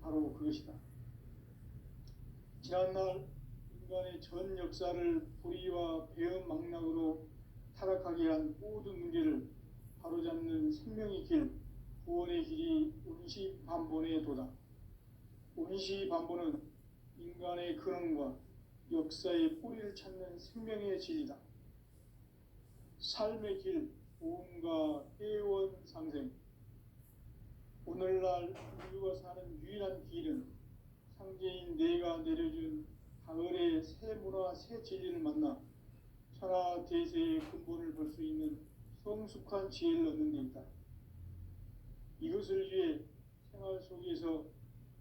바로 그것이다. 지난날 인간의 전 역사를 불의와 배은망락으로 타락하게 한 모든 문제를 바로잡는 생명의 길, 구원의 길이 운시반본의 도다. 운시반본은 인간의 근원과 역사의 뿌리를 찾는 생명의 진리다. 삶의 길, 보험과 회원 상생. 오늘날 인류가 사는 유일한 길은 상제인 내가 내려준 가을의 새 문화, 새 진리를 만나 천하 대세의 근본을 볼 수 있는 성숙한 지혜를 얻는 데 있다. 이것을 위해 생활 속에서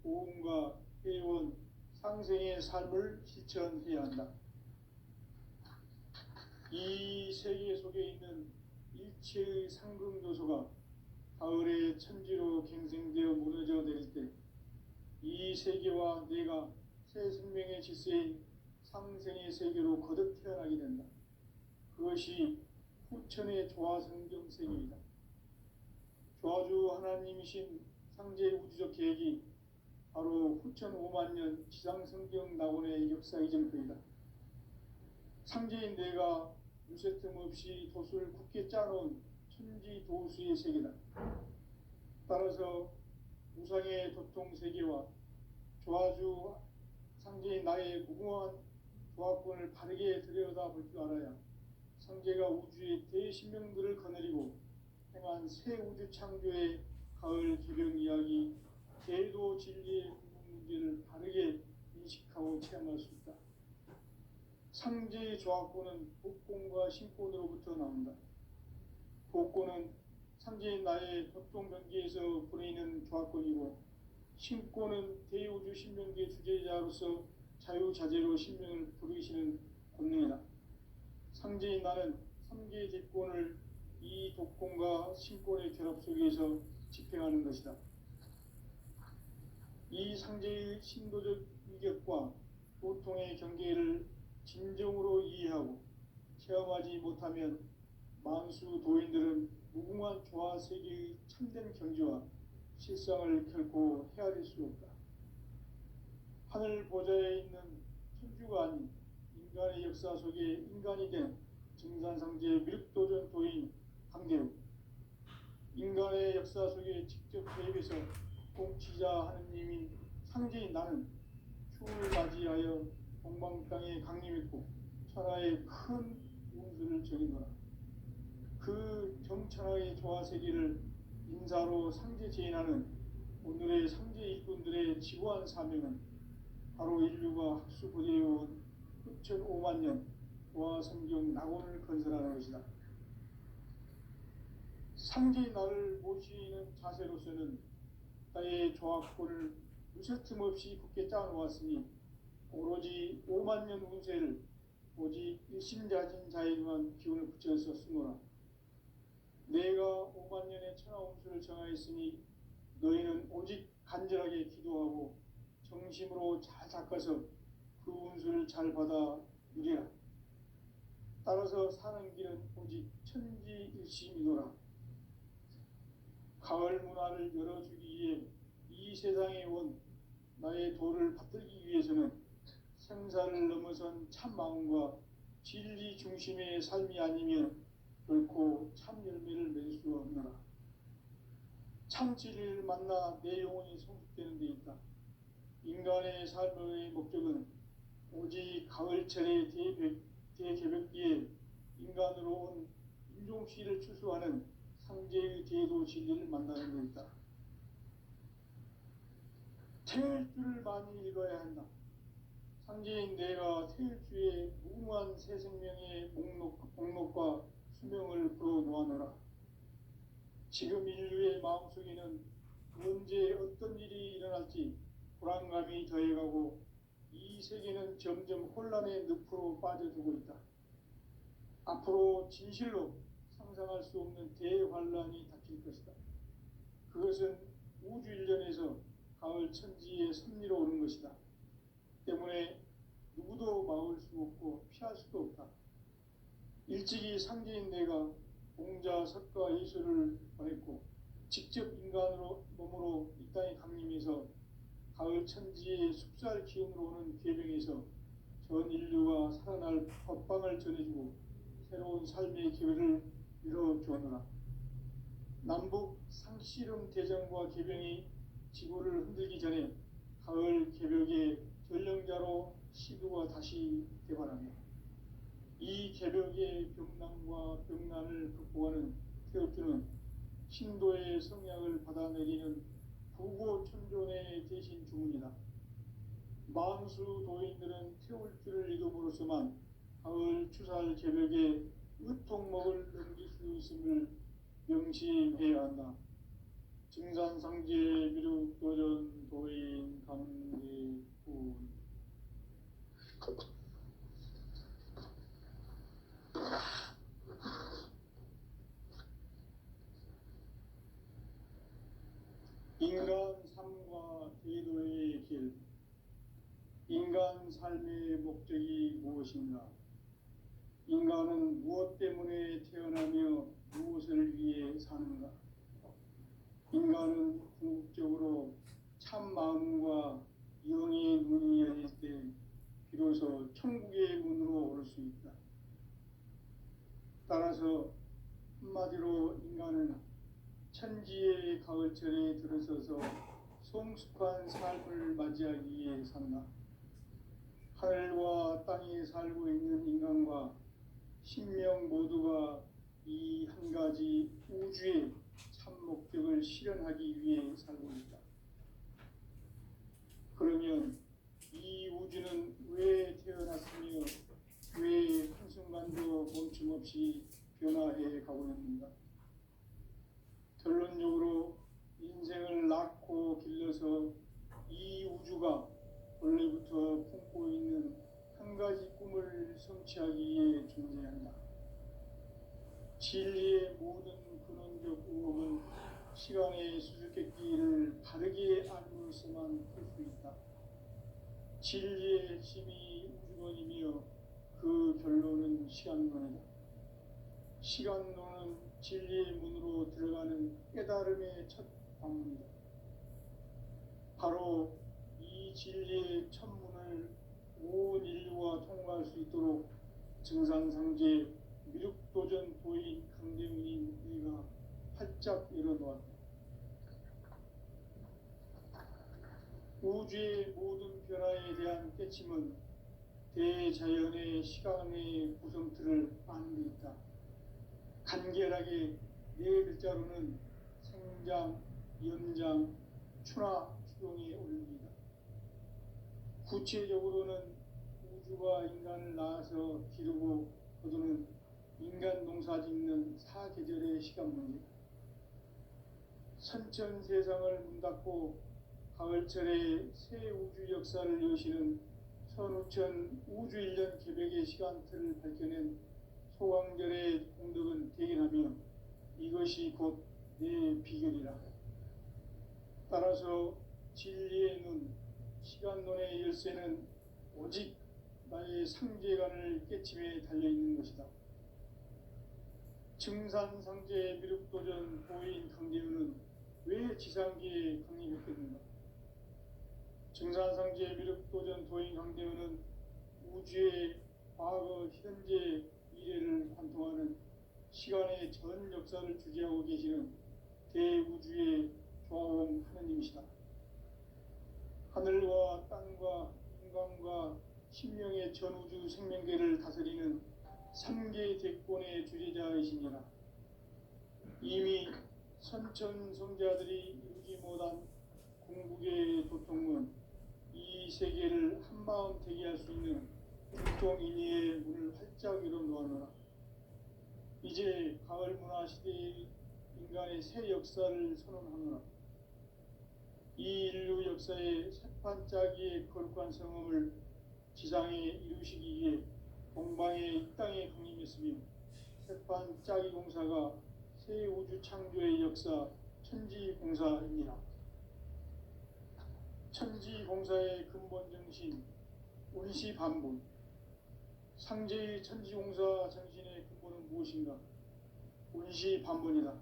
보험과 회원, 상생의 삶을 실천해야 한다. 이 세계 속에 있는 일체의 상승조소가 가을의 천지로 갱생되어 무너져 내릴 때 이 세계와 내가 새 생명의 질서인 상생의 세계로 거듭 태어나게 된다. 그것이 후천의 조화성경 세계이다. 조화주 하나님이신 상제의 우주적 계획이 바로 후천 5만 년 지상성경 낙원의 역사 이전부이다. 상제인 내가 유세 틈 없이 도수를 굳게 짜놓은 천지 도수의 세계다. 따라서 우상의 도통세계와 조화주 상제인 나의 무궁한 조화권을 바르게 들여다볼 줄 알아야 상제가 우주의 대신명들을 거느리고 행한 새 우주 창조의 가을 개변 이야기, 제도 진리의 궁극 문제를 바르게 인식하고 체험할 수 있다. 상제의 조화권은 복권과 신권으로부터 나온다. 복권은 상제인 나의 도통변기에서 보내는 조화권이고, 신권은 대우주 신명기의 주제자로서 자유자재로 신명을 부르시는 권능이다. 상제인 나는 3개의 대권을 이 독권과 신권의 결합 속에서 집행하는 것이다. 이 상제의 신도적 위격과 보통의 경계를 진정으로 이해하고 체험하지 못하면 만수 도인들은 무궁한 조화세계의 참된 경지와 실상을 결코 헤아릴 수 없다. 하늘 보좌에 있는 천주가 아닌 인간의 역사 속에 인간이 된 증산상제 미륵도전 도인 강대우, 인간의 역사 속에 직접 개입해서 공치자 하느님인 상제인 나는 추을 맞이하여 동방 땅에 강림했고 천하의 큰 운수를 적인노라. 그 정천하의 조화세계를 인사로 상제 제인하는 오늘의 상제 일꾼들의 지고한 사명은 바로 인류가 학수부대해온 후천 5만 년 조화성경 낙원을 건설하는 것이다. 상제의 나를 모시는 자세로서는 나의 조화권을 무쇠틈 없이 굳게 짜놓았으니 오로지 5만 년 운세를 오직 일심자진 자에게만 기운을 붙여서 쓰노라. 내가 5만 년의 천하 운수를 정하였으니 너희는 오직 간절하게 기도하고 정심으로 잘 닦아서 그 운수를 잘 받아 누리라. 따라서 사는 길은 오직 천지일심이노라. 가을 문화를 열어주기 위해 이 세상에 온 나의 도를 받들기 위해서는 생사를 넘어선 참 마음과 진리 중심의 삶이 아니면 결코 참 열매를 맺을 수 없노라. 참 진리를 만나 내 영혼이 성숙되는 데 있다. 인간의 삶의 목적은 오직 가을철의 대개벽기에 인간으로 온 인종씨를 추수하는 상제의 제도 진리를 만나는 데 있다. 태일주를 많이 읽어야 한다. 상제인 내가 태일주의 무궁한 새 생명의 목록과 수명을 풀어놓아노라. 지금 인류의 마음속에는 언제 어떤 일이 일어날지 불안감이 더해가고 이 세계는 점점 혼란의 늪으로 빠져들고 있다. 앞으로 진실로 상상할 수 없는 대환란이 닥칠 것이다. 그것은 우주 일련에서 가을 천지의 섭리로 오는 것이다. 때문에 누구도 막을 수 없고 피할 수도 없다. 일찍이 상제인 내가 공자, 석가, 예수를 보냈고 직접 인간으로 몸으로 이 땅에 강림해서 가을 천지의 숲살 기운으로 오는 괴병에서 전 인류가 살아날 법방을 전해주고 새로운 삶의 기회를 열어주었노라. 남북 상씨름 대전과 개병이 지구를 흔들기 전에 가을 개벽의 전령자로 시두가 다시 개발하며 이 개벽의 병난과 병난을 극복하는 태엽주는 신도의 성약을 받아내리는 부고천존의 대신 주문이다. 만수 도인들은 태울주를 이름으로서만 가을 추살 개벽의 으통목을 넘길 수 있음을 명심해야 한다. 증산상제 미륵도전 도인 강대군. 인간 삶과 제도의 길. 인간 삶의 목적이 무엇인가? 인간은 무엇 때문에 태어나며 무엇을 위해 사는가? 인간은 궁극적으로 참 마음과 영의 문이 열릴 때 비로소 천국의 문으로 오를 수 있다. 따라서 한마디로 인간은 천지의 가을철에 들어서서 성숙한 삶을 맞이하기 위해 산다. 하늘과 땅에 살고 있는 인간과 신명 모두가 이 한 가지 우주의 참 목적을 실현하기 위해 살고 있다. 그러면 이 우주는 왜 태어났으며 왜 한순간도 멈춤없이 변화해 가고 있는가? 결론적으로 인생을 낳고 길러서 이 우주가 원래부터 품고 있는 한 가지 꿈을 성취하기 위해 존재한다. 진리의 모든 근원적 의혹은 시간의 수수께끼를 바르게 알고서만 풀 수 있다. 진리의 핵심이 우주론이며 그 결론은 시간론이다. 시간론은 진리의 문으로 들어가는 깨달음의 첫 방문이다. 바로 이 진리의 첫 문을 온 인류가 통과할 수 있도록 증산상제 미륵도전 도인 강대문인 우리가 활짝 열어놓았다. 우주의 모든 변화에 대한 깨침은 대자연의 시간의 구성틀을 아는 데 있다. 간결하게 네 글자로는 생장, 연장, 추나 추동의 원리이다. 구체적으로는 우주가 인간을 낳아서 기르고 거두는 인간 농사 짓는 사계절의 시간 문제. 선천 세상을 문 닫고 가을철에 새 우주 역사를 여시는 선우천 우주 1년 개벽의 시간틀을 밝혀낸 소강절의 공덕은 대견하며 이것이 곧 내 비결이라. 따라서 진리의 눈, 시간론의 열쇠는 오직 나의 상제관을 깨침에 달려있는 것이다. 증산상제 미륵도전 도인 강대우는 왜 지상기에 강림했겠는가? 증산상제 미륵도전 도인 강대우는 우주의 과거, 현재, 미래를 관통하는 시간의 전 역사를 주재하고 계시는 대우주의 조화원 하느님이시다. 하늘과 땅과 인간과 신명의 전우주 생명계를 다스리는 3개 대권의 주재자이시니라. 이미 선천성자들이 이루지 못한 궁극의 도통은 이 세계를 한마음 되게 할 수 있는 불통인의의 문을 활짝 열어놓았노라. 이제 가을 문화 시대의 인간의 새 역사를 선언하노라. 이 인류 역사의 새판짜기의 거룩한 성험을 지상에 이루시기 위해 동방의 이 땅에 강림했으며 새판짜기 공사가 새 우주 창조의 역사 천지공사입니다. 천지공사의 근본 정신 운시반분. 상제의 천지공사 정신의 근본은 무엇인가? 운시반분이다.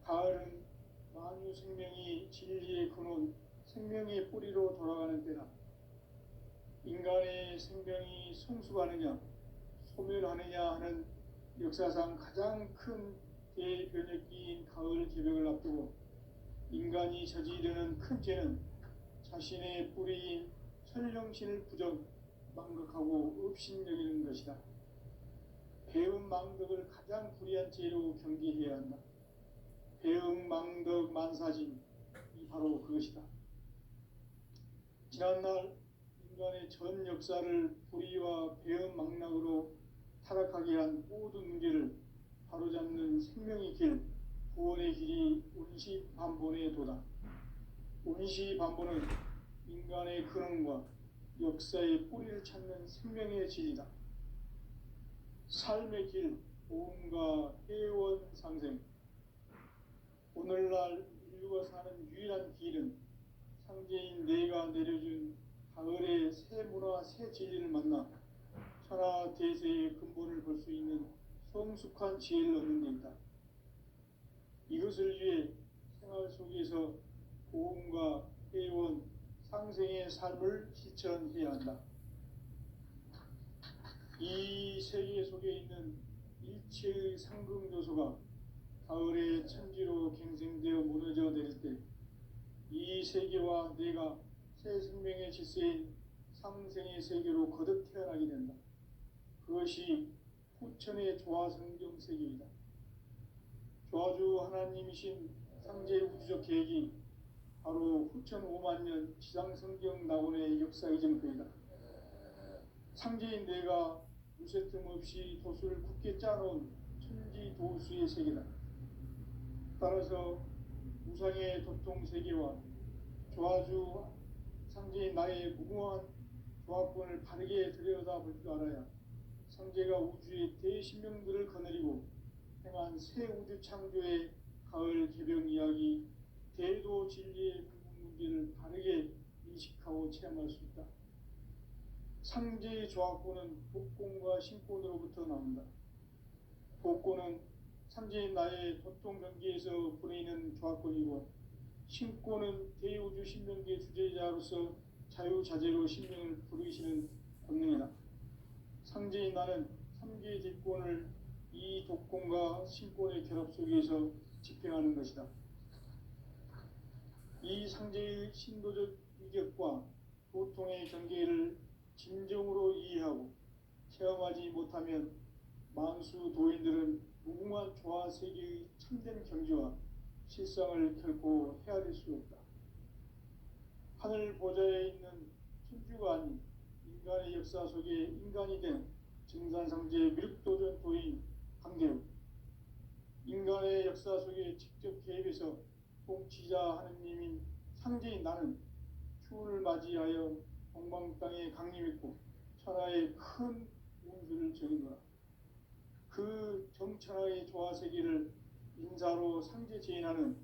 가을은 만유 생명이 진리의 근원 생명의 뿌리로 돌아가는 때다. 인간의 생명이 성숙하느냐 소멸하느냐 하는 역사상 가장 큰 대변혁기인 가을 개벽을 앞두고 인간이 저지르는 큰 죄는 자신의 뿌리인 천령신을 부정 망각하고 업신여기는 것이다. 배음 망덕을 가장 불의한 죄로 경계해야 한다. 배음 망덕 만사진이 바로 그것이다. 지난날 인간의 전 역사를 불의와 배음 망락으로 타락하게 한 모든 문제를 바로잡는 생명의 길, 구원의 길이 운시반본의 도다. 운시반본은 인간의 근원과 역사의 뿌리를 찾는 생명의 진리다. 삶의 길, 보험과 회원 상생. 오늘날 인류가 사는 유일한 길은 상제인 내가 내려준 가을의 새 문화, 새 진리를 만나 천하 대세의 근본을 볼 수 있는 성숙한 지혜를 얻는 데 있다. 이것을 위해 생활 속에서 보험과 회원, 상생의 삶을 실천해야 한다. 이 세계 속에 있는 일체의 상금 요소가 가을의 천지로 갱생되어 무너져 내릴 때 이 세계와 내가 새 생명의 질서인 상생의 세계로 거듭 태어나게 된다. 그것이 후천의 조화성경 세계이다. 조화주 하나님이신 상제 우주적 계획이 바로 후천 5만 년 지상성경 낙원의 역사 이전표이다. 상제인 내가 무쇠 틈 없이 도수를 굳게 짜놓은 천지 도수의 세계다. 따라서 우상의 도통 세계와 조화주 상제인 나의 무궁한 조합권을 바르게 들여다볼 줄 알아야 상제가 우주의 대신명들을 거느리고 행한 새 우주 창조의 가을 개벽 이야기, 대도 진리의 궁극 문제를 바르게 인식하고 체험할 수 있다. 상제의 조합권은 복권과 신권으로부터 나온다. 복권은 상제인 나의 도통 경계에서 보내는 조합권이고, 신권은 대우주 신명계 주제자로서 자유자재로 신명을 부르시는 권능이다. 상제인 나는 3개의 뒷권을 이 독권과 신권의 결합 속에서 집행하는 것이다. 이 상제의 신도적 위격과 도통의 경계를 진정으로 이해하고 체험하지 못하면 만수 도인들은 무궁한 조화 세계의 참된 경지와 실상을 결코 헤아릴 수 없다. 하늘 보좌에 있는 천주가 아닌 인간의 역사 속에 인간이 된 증산상제의 미륵도전 도인 강대우, 인간의 역사 속에 직접 개입해서 통치자 하느님인 상제인 나는 추운을 맞이하여 동방 땅에 강림했고 천하의 큰 운수를 전이노라. 그 정천하의 조화세계를 인사로 상제 제인하는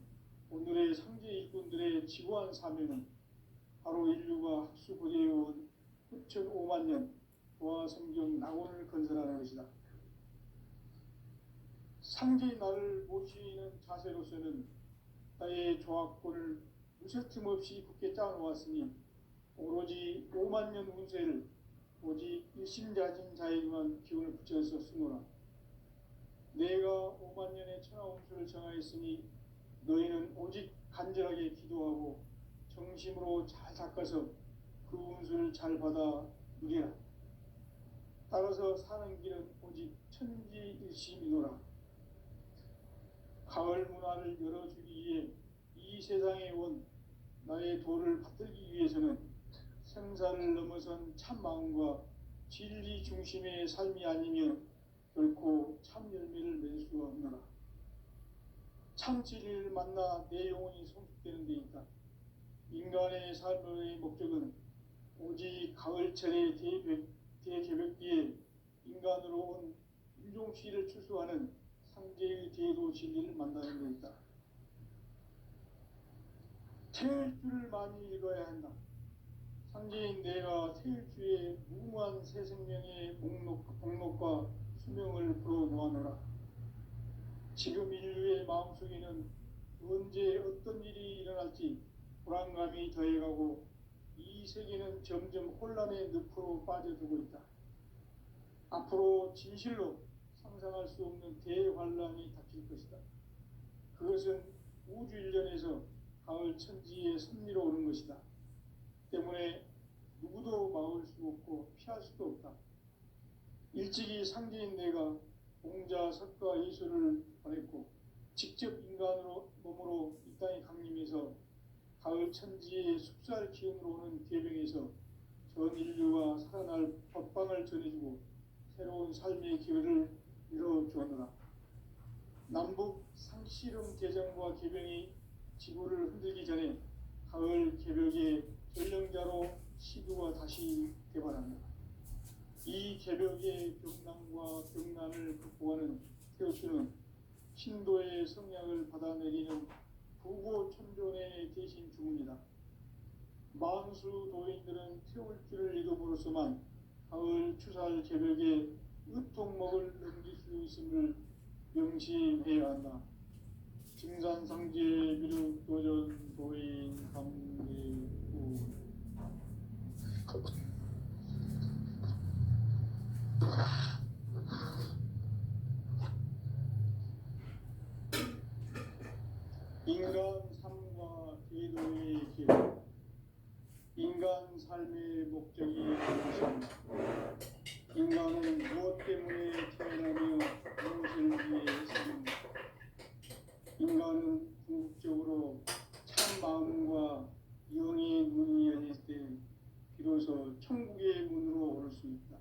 오늘의 상제 일꾼들의 지구한 사명은 바로 인류가 학수고대해온 후천 5만 년 조화성경 낙원을 건설하는 것이다. 상제의 나를 모시는 자세로서는 나의 조합권을 무쇠틈 없이 굳게 짜놓았으니 오로지 5만 년 운세를 오직 일심자진 자에게만 기운을 붙여서 쓰노라. 내가 5만 년의 천하 운수를 정하였으니 너희는 오직 간절하게 기도하고 정심으로 잘 닦아서 그 운수를 잘 받아 누리라. 따라서 사는 길은 오직 천지일심이노라. 가을 문화를 열어주기 위해 이 세상에 온 나의 도를 받들기 위해서는 생사를 넘어선 참 마음과 진리 중심의 삶이 아니면 결코 참 열매를 맺을 수가 없노라. 참 진리를 만나 내 영혼이 성숙되는 데 있다. 인간의 삶의 목적은 오직 가을철의 대개벽기에 인간으로 온 인종씨를 출소하는 상제의 대도 진리를 만나는 데 있다. 태일주를 많이 읽어야 한다. 상제인 내가 태일주의 무궁한 새 생명의 목록과 수명을 풀어놓아노라. 지금 인류의 마음속에는 언제 어떤 일이 일어날지 불안감이 더해가고 이 세계는 점점 혼란의 늪으로 빠져들고 있다. 앞으로 진실로 상상할 수 없는 대환란이 닥칠 것이다. 그것은 우주 일련에서 가을 천지의 섭리로 오는 것이다. 때문에 누구도 막을 수 없고 피할 수도 없다. 일찍이 상제인 내가 공자, 석가, 예수를 보냈고 직접 인간으로 몸으로 이 땅에 강림해서 가을 천지의 숙살 기운으로 오는 계명에서 전 인류가 살아날 법방을 전해주고 새로운 삶의 기회를 이뤄주었노라. 남북 상씨름 대전과 계병이 지구를 흔들기 전에 가을 개벽의 전령자로 시두가 다시 개발한다. 이 개벽의 병남과 병난을 극복하는 태우스는 신도의 성약을 받아내리는 부고천존의 대신 주문이다. 만수 도인들은 태울 줄을 이름으로서만 가을 추살 개벽에 으통목을 넘길 수 있음을 명심해야 한다. 증산상제 미륵 도전 도인 강계구 인간 삶과 제도의 계획. 인간 삶의 목적이 무엇입니까? 인간은 무엇 때문에 태어나며 무엇을 위해 사는가? 인간은 궁극적으로 참 마음과 영의 눈이 열릴 때 비로소 천국의 문으로 오를 수 있다.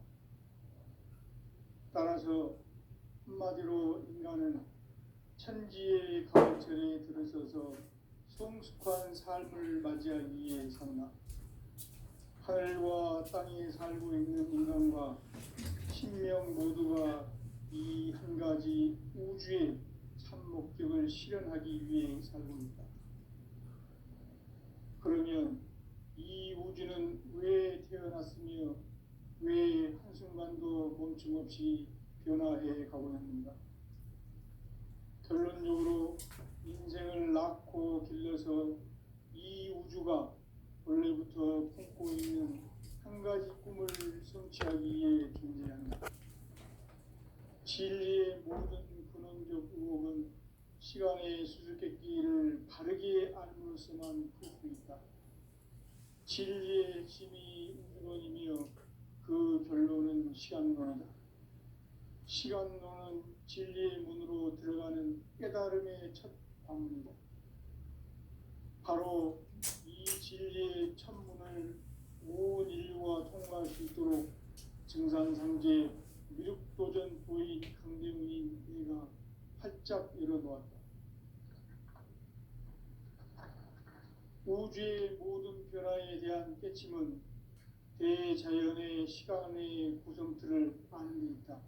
따라서 한마디로 인간은 천지의 가을철에 들어서서 성숙한 삶을 맞이하기 위해 산다. 하늘과 땅에 살고 있는 인간과 신명 모두가 이 한 가지 우주의 참 목적을 실현하기 위해 살고 있다. 그러면 이 우주는 왜 태어났으며 왜 한순간도 멈춤없이 변화해 가고 있는가? 결론적으로 인생을 낳고 길러서 이 우주가 원래부터 품고 있는 한 가지 꿈을 성취하기 위해 존재한다. 진리의 모든 근원적 의혹은 시간의 수수께끼를 바르게 알므로서만 풀 수 있다. 진리의 핵심이 우주론이며 그 결론은 시간론이다. 시간론은 진리의 문으로 들어가는 깨달음의 첫 방문이다. 바로 이 진리의 첫 문을 온 인류가 통과할 수 있도록 증산상제 미륵도전 도인 강대웅인 내가 활짝 열어놓았다. 우주의 모든 변화에 대한 깨침은 대자연의 시간의 구성틀을 아는 데 있다.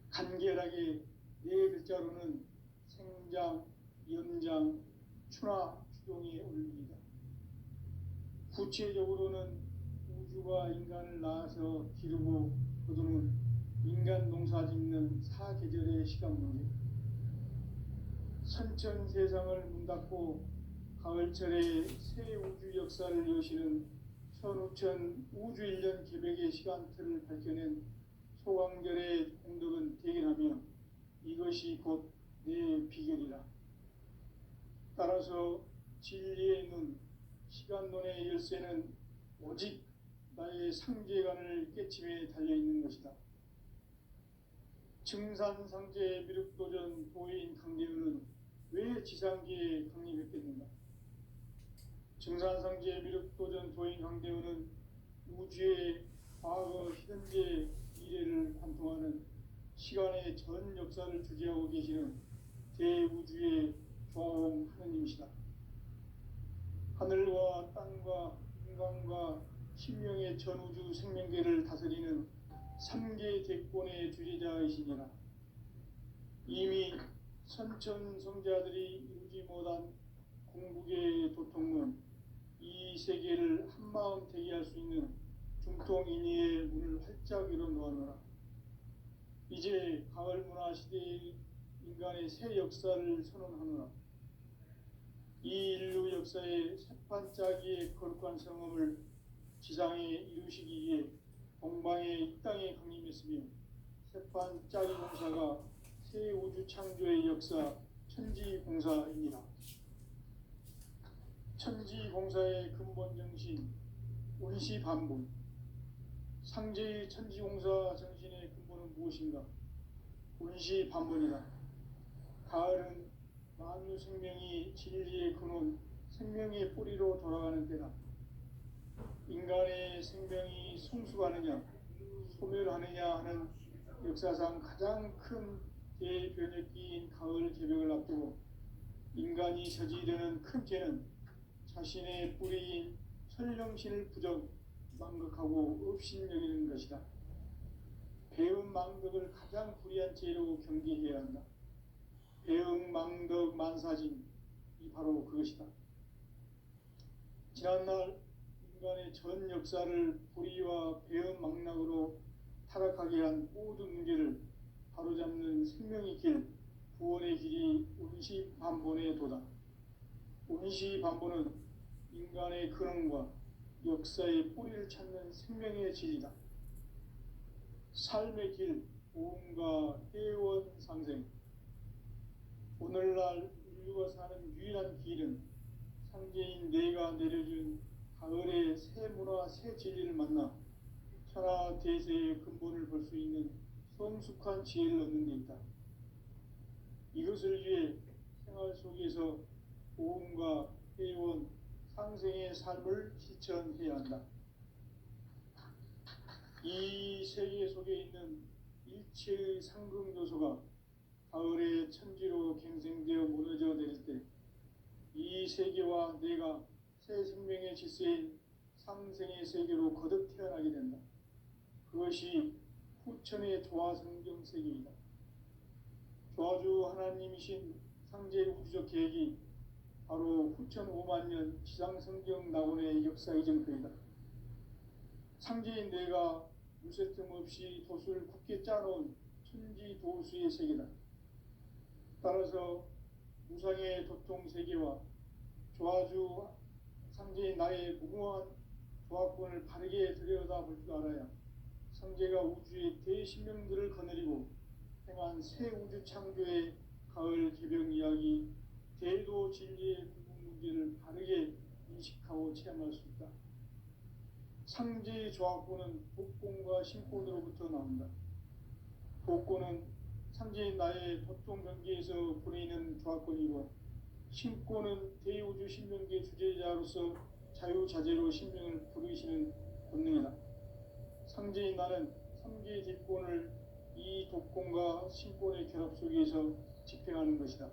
간결하게 네 글자로는 생장, 연장, 추나, 추동의 원리이다. 구체적으로는 우주가 인간을 낳아서 기르고 거두는 인간 농사 짓는 사계절의 시간 문제. 선천 세상을 문 닫고 가을철에 새 우주 역사를 여시는 선우천 우주일년 계백의 시간틀을 밝혀낸 소강절의 공덕은 대견하며 이것이 곧 내 비결이라. 따라서 진리의 눈, 시간론의 열쇠는 오직 나의 상제관을 깨침에 달려있는 것이다. 증산상제 미륵도전 도인 강대우는 왜 지상계에 강림했겠는가? 증산상제 미륵도전 도인 강대우는 우주의 과거, 현재, 미래를 관통하는 시간의 전 역사를 주재하고 계시는 대우주의 조화홍 하느님이시다. 하늘과 땅과 인간과 신명의 전우주 생명계를 다스리는 3계 대권의 주제자이시니라. 이미 선천성자들이 이루지 못한 궁극의 도통문, 이 세계를 한마음 되게 할 수 있는 중통인의의 문을 활짝 열어놓았노라. 이제 가을 문화 시대의 인간의 새 역사를 선언하노라. 이 인류 역사의 새판짜기의 거룩한 성험을 지상에 이루시기 위해 동방의 이 땅에 강림했으며 새판짜기 공사가 새 우주 창조의 역사 천지공사입니다. 천지공사의 근본 정신 운시반본. 상제의 천지공사 정신의 근본은 무엇인가? 운시반본이다. 가을은 만유 생명이 진리의 근원, 생명의 뿌리로 돌아가는 때다. 인간의 생명이 성숙하느냐, 소멸하느냐 하는 역사상 가장 큰 대변혁기인 가을 개벽을 앞두고 인간이 저지르는 큰 죄는 자신의 뿌리인 설령신을 부정, 망극하고 업신여기는 것이다. 배음 망덕을 가장 불의한 죄로 경계해야 한다. 배음 망덕 만사진이 바로 그것이다. 지난날 인간의 전 역사를 불의와 배음 망락으로 타락하게 한 모든 문제를 바로잡는 생명의 길, 구원의 길이 운시반본의 도다. 운시반본은 인간의 근원과 역사의 뿌리를 찾는 생명의 진리다. 삶의 길, 보험과 회원 상생. 오늘날 인류가 사는 유일한 길은 상제인 내가 내려준 가을의 새 문화, 새 진리를 만나 천하 대세의 근본을 볼 수 있는 성숙한 지혜를 얻는 데 있다. 이것을 위해 생활 속에서 보험과 회원, 상생의 삶을 실천해야 한다. 이 세계 속에 있는 일체의 상금 요소가 가을의 천지로 갱생되어 무너져 내릴 때 이 세계와 내가 새 생명의 질서인 상생의 세계로 거듭 태어나게 된다. 그것이 후천의 조화성경 세계이다. 조화주 하나님이신 상제의 우주적 계획이 바로 후천 5만년 지상성경 낙원의 역사 이정표이다. 상제인 내가 무쇠 틈 없이 돛을 굳게 짜놓은 천지도수의 세계다. 따라서 무상의 도통 세계와 조화주 상제인 나의 무궁한 조화권을 바르게 들여다볼 줄 알아야 상제가 우주의 대신명들을 거느리고 행한 새 우주 창조의 가을 개벽 이야기, 대도 진리의 궁극 문제를 바르게 인식하고 체험할 수 있다. 상제의 조화권은 복권과 신권으로부터 나온다. 복권은 상제인 나의 도통 경계에서 보내는 조화권이고, 신권은 대우주 신명계 주제자로서 자유자재로 신명을 부르시는 본능이다. 상제인 나는 상제의 뒷권을 이 독권과 신권의 결합 속에서 집행하는 것이다.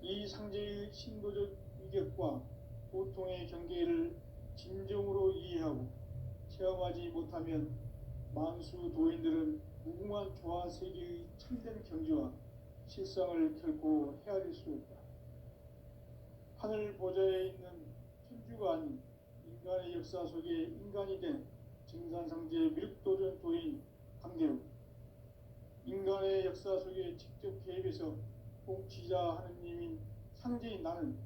이 상제의 신도적 위격과 고통의 경계를 진정으로 이해하고 체험하지 못하면 만수 도인들은 무궁한 조화 세계의 참된 경지와 실상을 결코 헤아릴 수 없다. 하늘 보좌에 있는 천주가 아닌 인간의 역사 속에 인간이 된 증산상제의 밀도전 도인 강대우, 인간의 역사 속에 직접 개입해서 통치자 하느님인 상제인 나는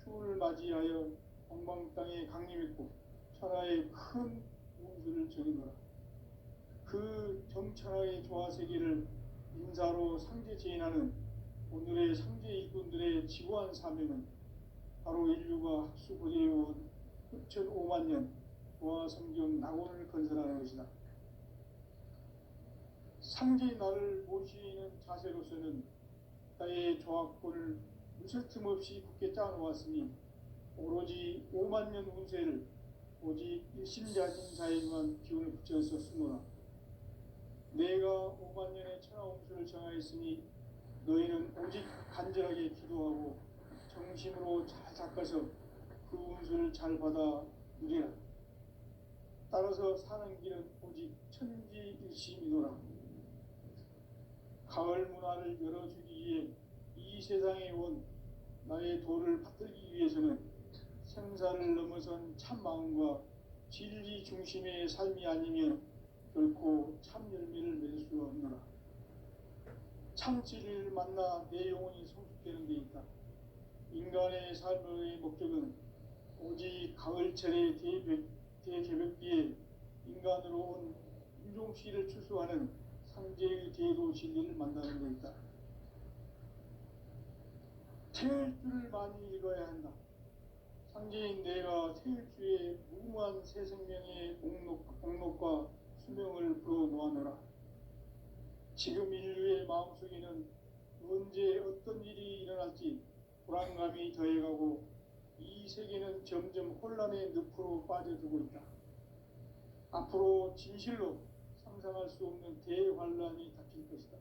추운을 맞이하여 동방 땅에 강림했고 천하의 큰 운수를 정해놓아 그 정천하의 조화세계를 인사로 상제 제인하는 오늘의 상제 일꾼들의 지구한 사명은 바로 인류가 학수고대해온 후천 5만년 조화성경 낙원을 건설하는 것이다. 상제의 나를 모시는 자세로서는 나의 조화권을 무슨 틈 없이 굳게 짜놓았으니 오로지 5만년 운세를 오직 일심자진사에만 기운을 붙여서 쓰노라. 내가 5만년의 천하운수를 정하였으니 너희는 오직 간절하게 기도하고 정심으로 잘 닦아서 그 운수를 잘 받아 누리라. 따라서 사는 길은 오직 천지일심이노라. 가을 문화를 열어주기 위해 이 세상에 온 나의 도를 받들기 위해서는 생사를 넘어선 참 마음과 진리 중심의 삶이 아니면 결코 참 열매를 맺을 수 없노라. 참 진리를 만나 내 영혼이 성숙되는 데 있다. 인간의 삶의 목적은 오직 가을철의 대개벽기에 인간으로 온 인종씨를 추수하는 상제의 대도 진리를 만나는 것이다. 태일주를 많이 읽어야 한다. 상제인 내가 태일주의 무궁한 새 생명의 목록과 수명을 불어놓아노라. 지금 인류의 마음속에는 언제 어떤 일이 일어날지 불안감이 더해가고 이 세계는 점점 혼란의 늪으로 빠져들고 있다. 앞으로 진실로 상상할 수 없는 대환란이 닥칠 것이다.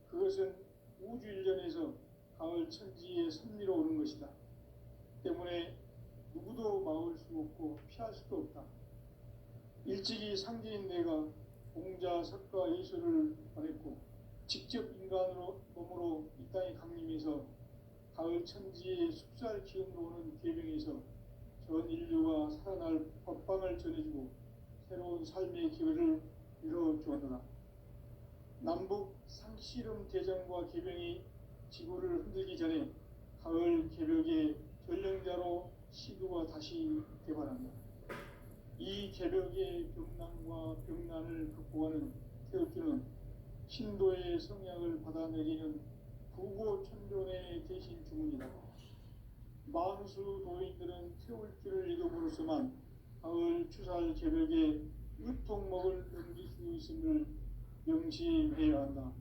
그것은 우주 일전에서 가을 천지의 섭리로 오는 것이다. 때문에 누구도 막을 수 없고 피할 수도 없다. 일찍이 상제인 내가 공자, 석가, 예수를 보냈고 직접 인간으로 몸으로 이 땅에 강림해서 가을 천지의 숲살 기운으로 오는 계명에서 전 인류가 살아날 법방을 전해주고 새로운 삶의 기회를 열어주었노라. 남북 상씨름 대전과 계명이 지구를 흔들기 전에 가을 개벽의 전령자로 시도가 다시 개발한다. 이 개벽의 병난과 병난을 극복하는 태엽주는 신도의 성향을 받아내리는 부고천존의 대신 주문이다. 만수 도인들은 태울주를 읽음으로써만 가을 추살 개벽의 의통목을 넘길 수 있음을 명심해야 한다.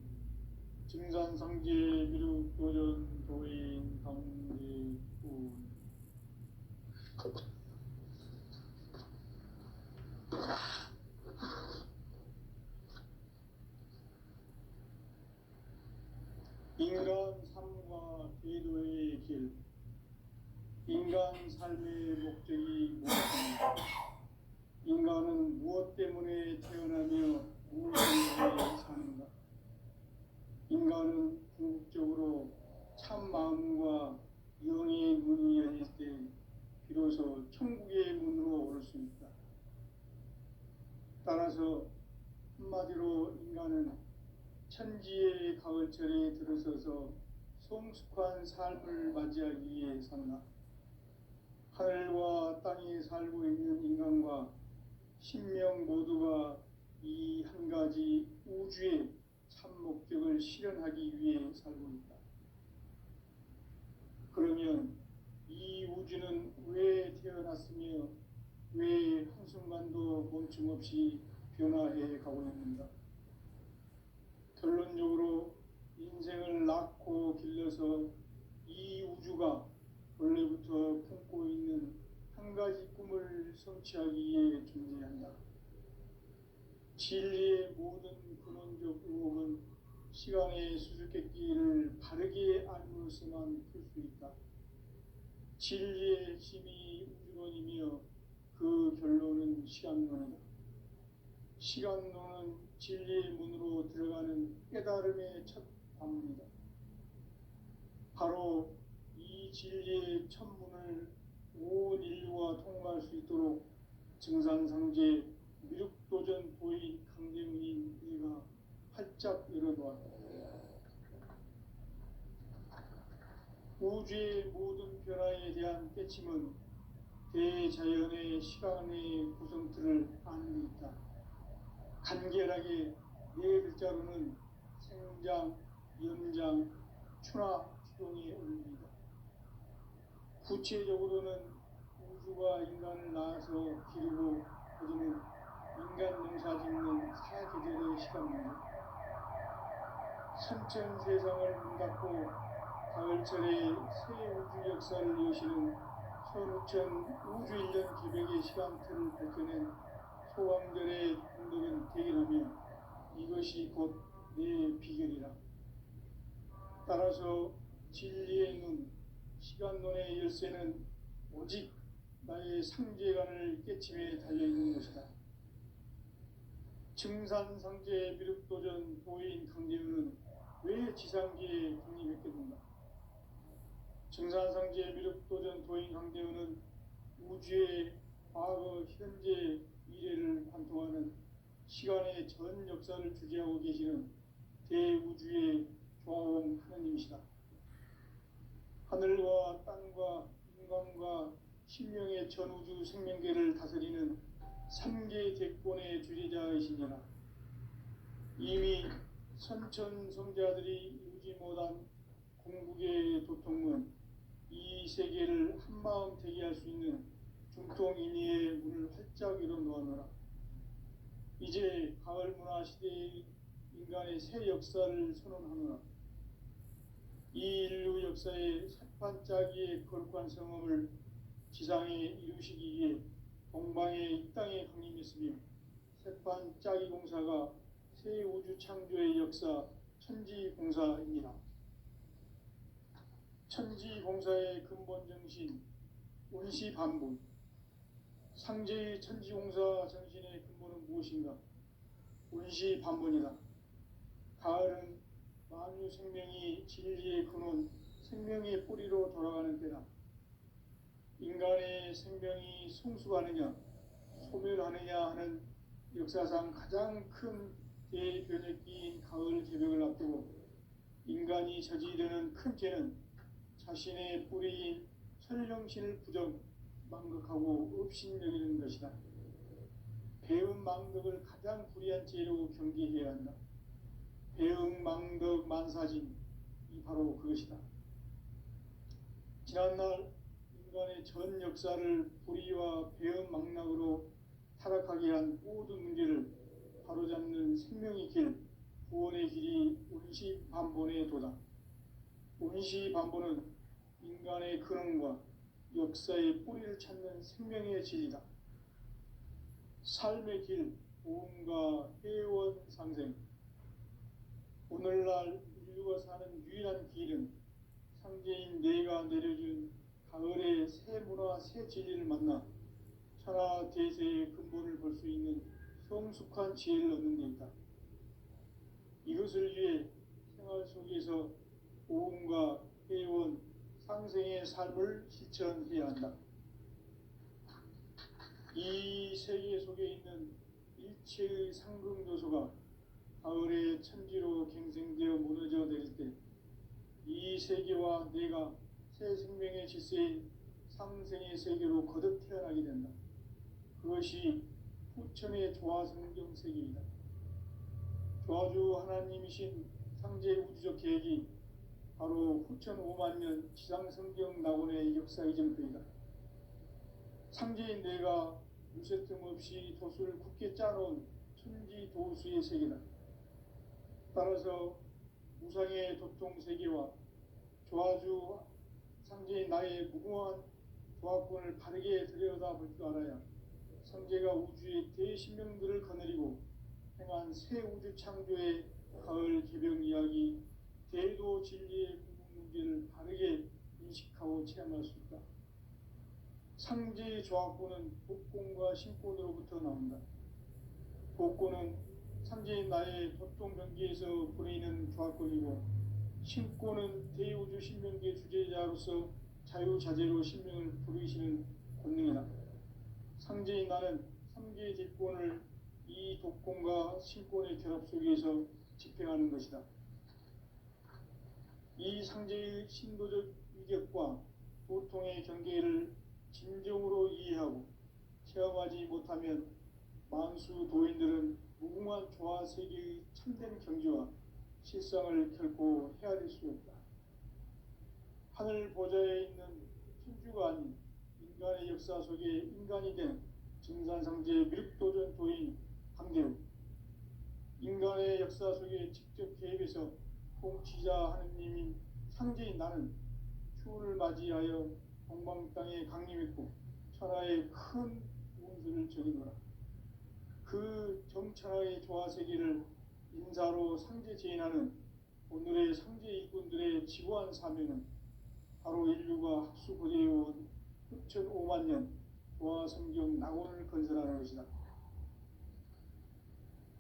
증산상제 미륵도전 도인 강대군 인간 삶과 계도의 길. 인간 삶의 목적이 무엇입니까? 인간은 무엇 때문에 태어나며 무엇을 위해 사는가? 인간은 궁극적으로 참 마음과 영의 문이 열릴 때 비로소 천국의 문으로 오를 수 있다. 따라서 한마디로 인간은 천지의 가을철에 들어서서 성숙한 삶을 맞이하기 위해 산다. 하늘과 땅에 살고 있는 인간과 신명 모두가 이 한 가지 우주의 참 목적을 실현하기 위해 살고 있다. 그러면 이 우주는 왜 태어났으며 왜 한순간도 멈춤 없이 변화해 가고 있는가? 결론적으로 인생을 낳고 길러서 이 우주가 원래부터 품고 있는 한 가지 꿈을 성취하기 위해 존재한다. 진리의 모든 근원적 의혹은 시간의 수수께끼를 바르게 알므로서만 풀 수 있다. 진리의 핵심이 우주론이며 그 결론은 시간론이다. 시간론은 진리의 문으로 들어가는 깨달음의 첫 관문이다. 바로 이 진리의 첫 문을 온 인류가 통과할 수 있도록 증산상제 미륵도전 도인 강대문인 네가 활짝 열어놓았다. 우주의 모든 변화에 대한 깨침은 대자연의 시간의 구성틀을 아는 데 있다. 간결하게 네 글자로는 생장, 연장, 추나 추동의 원리이다. 구체적으로는 우주가 인간을 낳아서 기르고 거두는 인간 농사 짓는 사계절의 시간입니다. 선천 세상을 문 닫고 가을철에 새 우주 역사를 여시는 선우천 우주 1년 기백의 시간틀을 밝혀낸 소왕절의 공덕은 대견하며 이것이 곧 내 비결이라. 따라서 진리의 눈, 시간론의 열쇠는 오직 나의 상제관을 깨침에 달려있는 것이다. 증산상제 미륵도전 도인 강제우는 왜 지상계에 국립했겠는가? 증산상제 미륵도전 도인 강제우는 우주의 과거, 현재, 미래를 관통하는 시간의 전 역사를 주재하고 계시는 대우주의 조화원 하느님이시다. 하늘과 땅과 인간과 신명의 전우주 생명계를 다스리는 삼계 대권의 주제자이시니라. 이미 선천성자들이 이루지 못한 궁극의 도통은 이 세계를 한마음 되게 할 수 있는 중통인의의 문을 활짝 열어 놓아노라. 이제 가을 문화 시대의 인간의 새 역사를 선언하노라. 이 인류 역사의 새반짝이의 거룩한 성험을 지상에 이루시기 위해 동방의 이 땅에 강림했으며 새반짝이 공사가 새 우주 창조의 역사 천지공사입니다. 천지공사의 근본 정신 운시반분. 상제의 천지공사 정신의 근본은 무엇인가? 운시반분이다. 가을은 만유 생명이 진리의 근원, 생명의 뿌리로 돌아가는 때다. 인간의 생명이 성숙하느냐, 소멸하느냐 하는 역사상 가장 큰 대변혁기인 가을 개벽을 앞두고 인간이 저지르는 큰 죄는 자신의 뿌리인 천령신을 부정, 망극하고 업신여기는 것이다. 배은 망덕을 가장 불의한 죄로 경계해야 한다. 배응 망덕 만사진, 이 바로 그것이다. 지난날 인간의 전 역사를 불의와 배응 망락으로 타락하게 한 모든 문제를 바로잡는 생명의 길, 구원의 길이 운시반본의 도다. 운시반본은 인간의 근원과 역사의 뿌리를 찾는 생명의 진리다. 삶의 길, 보험과 회원 상생. 오늘날 인류가 사는 유일한 길은 상제인 내가 내려준 가을의 새 문화, 새 진리를 만나 천하 대세의 근본을 볼 수 있는 성숙한 지혜를 얻는 데 있다. 이것을 위해 생활 속에서 보험과 회원, 상생의 삶을 실천해야 한다. 이 세계 속에 있는 일체의 상급 요소가 가을의 천지로 갱생되어 무너져 내릴 때 이 세계와 내가 새 생명의 질서인 상생의 세계로 거듭 태어나게 된다. 그것이 후천의 조화성경 세계이다. 조화주 하나님이신 상제 우주적 계획이 바로 후천 5만 년 지상성경 낙원의 역사 이전표이다. 상제인 내가 무쇠 틈 없이 도수를 굳게 짜놓은 천지 도수의 세계다. 따라서 무상의 도통 세계와 조화주 상제인 나의 무궁한 조화권을 바르게 들여다볼 줄 알아야 상제가 우주의 대신명들을 거느리고 행한 새 우주 창조의 가을 개벽 이야기, 대도 진리의 궁극 문제를 바르게 인식하고 체험할 수 있다. 상제의 조화권은 복권과 신권으로부터 나온다. 복권은 상제인 나의 도통 경계에서 보내는 조화권이고, 신권은 대우주 신명계 주제자로서 자유자재로 신명을 부르시는 권능이다. 상제인 나는 3개의 대권을 이 독권과 신권의 결합 속에서 집행하는 것이다. 이 상제의 신도적 위격과 도통의 경계를 진정으로 이해하고 체험하지 못하면 만수 도인들은 무궁한 조화 세계의 참된 경지와 실상을 결코 헤아릴 수 없다. 하늘 보좌에 있는 천주가 아닌 인간의 역사 속에 인간이 된 증산상제 밀도전 도인 강대우, 인간의 역사 속에 직접 개입해서 통치자 하느님인 상제인 나는 추운을 맞이하여 동방 땅에 강림했고 천하의 큰 운수를 적이노라. 그 정천하의 조화세계를 인사로 상제 제인하는 오늘의 상제 일꾼들의 지구한 사명은 바로 인류가 학수고대해온 후천 5만 년 조화성경 낙원을 건설하는 것이다.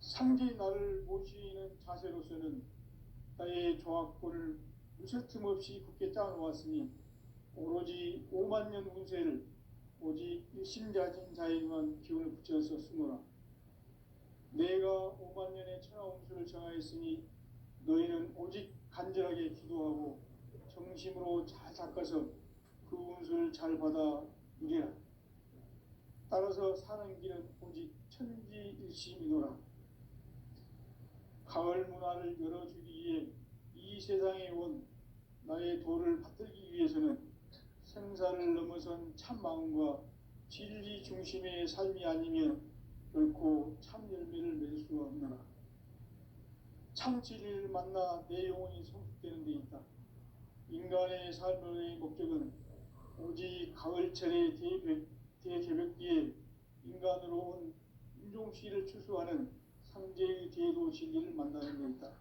상제인 나를 모시는 자세로서는 나의 조화권을 무쇠틈 없이 굳게 짜놓았으니 오로지 5만 년 운세를 오직 일심자진 자에게만 기운을 붙여서 쓰노라. 내가 5만 년의 천하 운수를 정하였으니 너희는 오직 간절하게 기도하고 정심으로 잘 닦아서 그 운수를 잘 받아 누리라. 따라서 사는 길은 오직 천지일심이노라. 가을 문화를 열어주기 위해 이 세상에 온 나의 도를 받들기 위해서는 생사를 넘어선 참 마음과 진리 중심의 삶이 아니면 결코 참 열매를 맺을 수가 없노라. 참 진리를 만나 내 영혼이 성숙되는 데 있다. 인간의 삶의 목적은 오직 가을철의 대개벽기에 인간으로 온 인종시를 추수하는 상제의 대도 진리를 만나는 데 있다.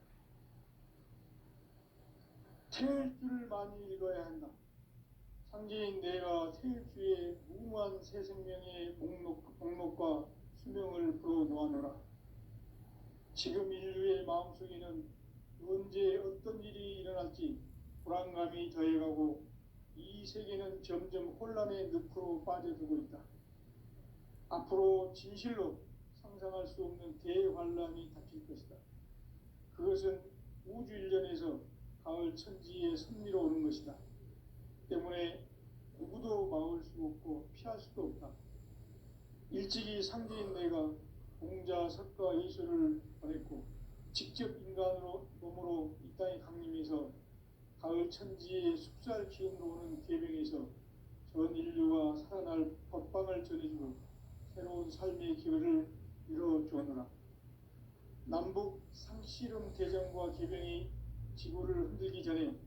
태일주를 많이 읽어야 한다. 상제인 내가 태일주의 무궁한 새 생명의 목록과 수명을 풀어놓아노라. 지금 인류의 마음속에는 언제 어떤 일이 일어날지 불안감이 더해가고 이 세계는 점점 혼란의 늪으로 빠져들고 있다. 앞으로 진실로 상상할 수 없는 대환란이 닥칠 것이다. 그것은 우주 일련에서 가을 천지의 섭리로 오는 것이다. 때문에 누구도 막을 수 없고 피할 수도 없다. 일찍이 상제인 내가 공자, 석가, 예수를 보냈고 직접 인간으로 몸으로 이 땅에 강림해서 가을 천지의 숲살 기운으로 오는 계명에서 전 인류가 살아날 법방을 전해주고 새로운 삶의 기회를 이뤄주었노라. 남북 상씨름 대전과 계병이 지구를 흔들기 전에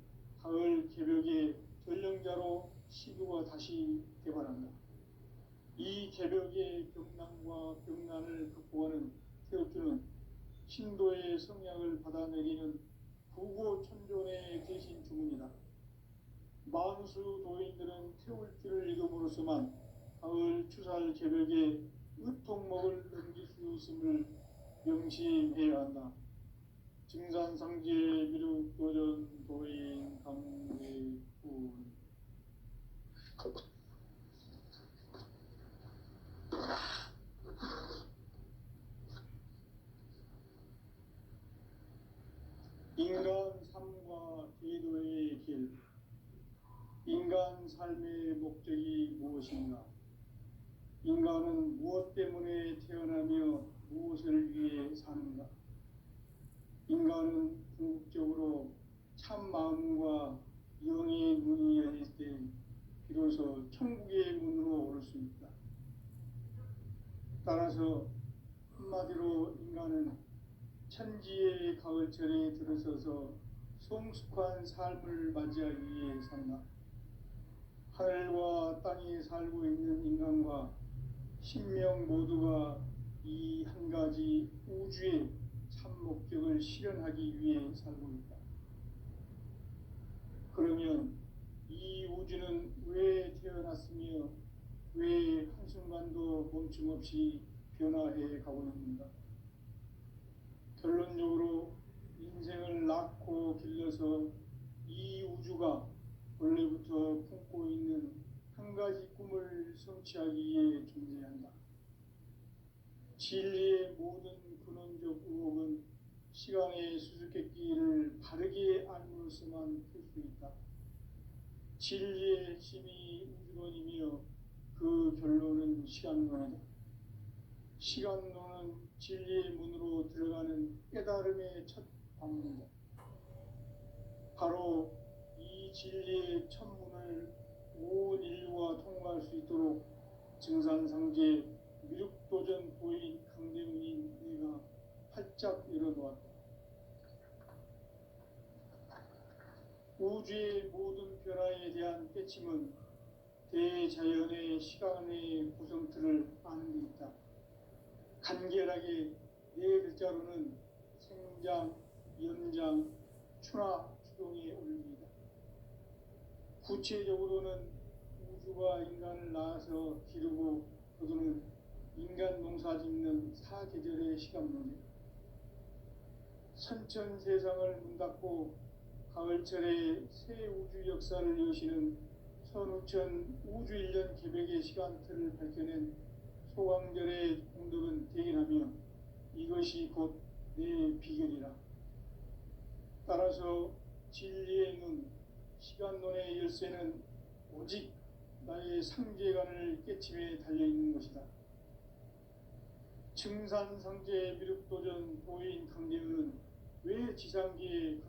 가을 개벽의 전령자로 시구가 다시 개발한다. 이 개벽의 병난과 병난을 극복하는 태우주는 신도의 성향을 받아내리는 부고천존의 대신 주문이다. 만수 도인들은 태울주를 읽음으로써만 가을 추살 개벽의 으통목을 넘길 수 있음을 명심해야 한다. 증산상제 미륵도전 도인 강대군 인간 삶과 제도의 길. 인간 삶의 목적이 무엇인가? 인간은 무엇 때문에 태어나며 무엇을 위해 사는가? 인간은 궁극적으로 참 마음과 영의 문이 열릴 때 비로소 천국의 문으로 오를 수 있다. 따라서 한마디로 인간은 천지의 가을철에 들어서서 성숙한 삶을 맞이하기 위해 산다. 하늘과 땅에 살고 있는 인간과 신명 모두가 이 한 가지 우주의 참 목적을 실현하기 위해 살고 있다. 그러면 이 우주는 왜 태어났으며 왜 한순간도 멈춤없이 변화해 가고 있는가? 결론적으로 인생을 낳고 길러서 이 우주가 원래부터 품고 있는 한 가지 꿈을 성취하기 위해 존재한다. 진리의 모든 근원적 의혹은 시간의 수수께끼를 바르게 알므로서만 풀 수 있다. 진리의 핵심이 우주론이며 그 결론은 시간론이다. 시간론은 진리의 문으로 들어가는 깨달음의 첫 방문이다. 바로 이 진리의 첫 문을 온 인류가 통과할 수 있도록 증산상제 미륵도전 도인 강대문인 내가 활짝 열어놓았다. 우주의 모든 변화에 대한 깨침은 대자연의 시간의 구성틀을 아는 데 있다. 간결하게 네 글자로는 생장, 연장, 추나, 추동이 올립니다. 구체적으로는 우주가 인간을 낳아서 기르고 거두는 인간 농사 짓는 사계절의 시간론이다. 선천 세상을 문 닫고 가을철에 새 우주 역사를 여시는 선우천 우주일년 개벽의 시간틀을 밝혀낸 소강절의 공덕은 대견하며 이것이 곧 내 비결이라. 따라서 진리의 눈, 시간론의 열쇠는 오직 나의 상제관을 깨침에 달려있는 것이다. 증산상제 미륵도전 도인 강제은은 왜 지상계에